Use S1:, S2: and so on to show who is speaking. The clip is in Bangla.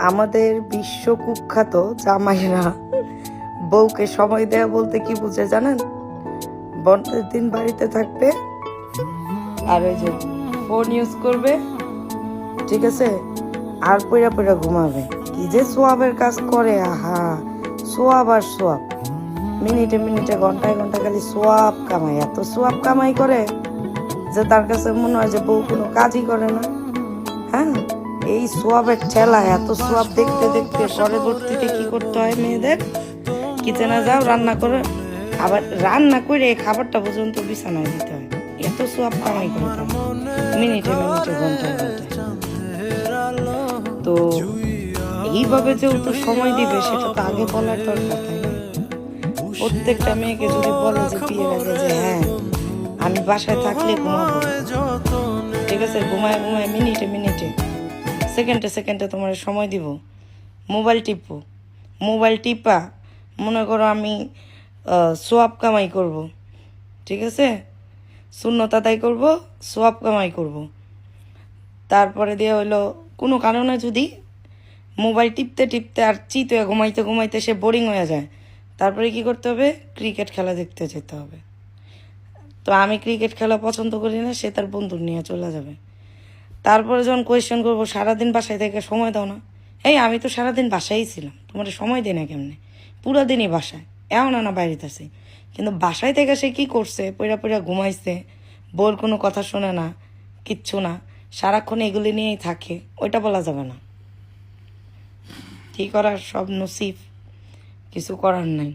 S1: আমাদের বিশ্ব কুখ্যাত জামাইরা বউকে সময় দেয়া বলতে কি বুঝে জানেন? বন্ধের দিন বাড়িতে থাকবে আর ওই যে ফোন ইউজ করবে, ঠিক আছে, আর পইরা পইরা ঘুমাবে। কি যে সোয়াবের কাজ করে, আহা, সোয়াব আর সোয়াব, মিনিটে মিনিটে ঘন্টায় ঘন্টা খালি সোয়াব কামাই, এত সোয়াব কামাই করে যে তার কাছে মনে হয় যে বউ কোনো কাজই করে না। হ্যাঁ, এই সোয়াবের ঠেলা, এত সোয়াব দেখতে দেখতে পরবর্তীতে কি করতে হয় মেয়েদের? কিচেনে যাও, রান্না করে, আবার রান্না করে খাবারটা পর্যন্ত বিছানায় দিতে হয়। এত সোয়াব কামাই করে তারা মিনিটে মিনিটে ঘন্টায় ঘন্টায়। তো এইভাবে যেহেতু সময় দিবে সেটা তো আগে বলার দরকার, তাই না? প্রত্যেকটা মেয়েকে যদি বলে যে বিয়ের আগে যে হ্যাঁ আমি বাসায় থাকলে ঘুমাবো, ঠিক আছে, ঘুমায় ঘুমায় মিনিটে মিনিটে সেকেন্ডে সেকেন্ডে তোমার সময় দিব, মোবাইল টিপবো, মোবাইল টিপা মনে করো আমি সোয়াব কামাই করব, ঠিক আছে, শূন্যতা আদায় করব, সোয়াব কামাই করব। তারপরে দিয়ে হইলো কোনো কারণে যদি মোবাইল টিপতে টিপতে আর চিতে ঘুমাইতে ঘুমাইতে সে বোরিং হয়ে যায়, তারপরে কি করতে হবে? ক্রিকেট খেলা দেখতে যেতে হবে। তো আমি ক্রিকেট খেলা পছন্দ করি না, সে তার বন্ধুর নিয়ে চলে যাবে। তারপরে যখন কোয়েশ্চেন করবো সারাদিন বাসায় থেকে সময় দাও না, এই আমি তো সারাদিন বাসায়ই ছিলাম, তোমার সময় দিই না কেমনে? পুরো দিনই বাসায়, এমন না বাড়িতে আছি, কিন্তু বাসায় থেকে সে কি করছে? পইরা পইরা ঘুমাইছে, বোর কোনো কথা শোনে না, কিচ্ছু না, সারাক্ষণ এগুলি নিয়েই থাকে, ওইটা বলা যাবে না। কি করার, সব নসিব, কিছু করার নাই।